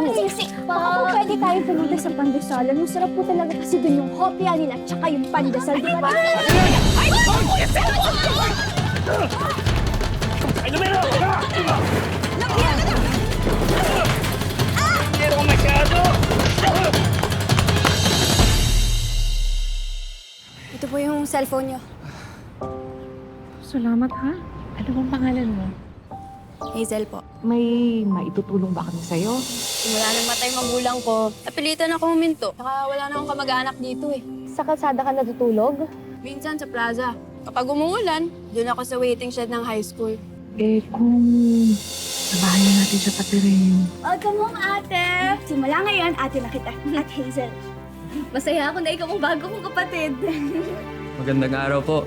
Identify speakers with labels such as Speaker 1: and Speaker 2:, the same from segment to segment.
Speaker 1: Sisi, baka po pwede tayo pumunta sa pandesalan. Masarap po talaga kasi dun yung hopia nila tsaka yung pandesal. Di ba?
Speaker 2: Ay, lumero! Lumero ka masyado!
Speaker 1: Ito po yung cellphone niyo.
Speaker 3: Salamat, ha? Ano bang pangalan mo?
Speaker 1: Hazel po.
Speaker 3: May maitutulong ba kami sa'yo?
Speaker 1: Simula nang matay magulang ko, napilitan ako huminto. Saka wala na akong kamag-anak dito eh.
Speaker 3: Sa kalsada ka natutulog?
Speaker 1: Minsan sa plaza. Kapag umuulan, doon ako sa waiting shed ng high school.
Speaker 3: Eh, kung sa bahay na natin siya patirin.
Speaker 1: Welcome home, ate! Simula ngayon, ate na kita. At Hazel. Masaya ako na ikaw ang bago kong kapatid.
Speaker 4: Magandang araw po.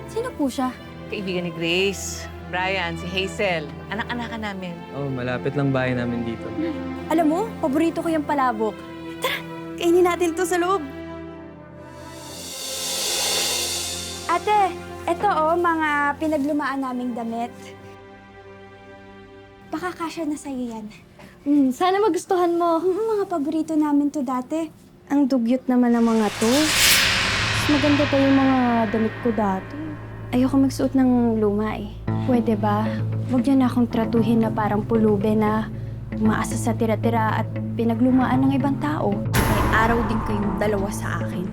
Speaker 1: Sino po siya?
Speaker 5: Kaibigan ni Grace, Brian, si Hazel. Anak-anakan namin.
Speaker 4: Oh, malapit lang bahay namin dito.
Speaker 1: Alam mo, paborito ko yung palabok. Tara, kainin natin to sa loob. Ate, eto mga pinaglumaan naming damit. Baka kasya na sa'yo yan. Sana magustuhan mo. Mga paborito namin to dati. Ang dugyot naman ng mga to. Mas maganda pa yung mga damit ko dati. Ayoko magsuot ng luma eh. Pwede ba? Huwag niyo na akong tratuhin na parang pulube na umaasa sa tira-tira at pinaglumaan ng ibang tao. May araw din kayong dalawa sa akin.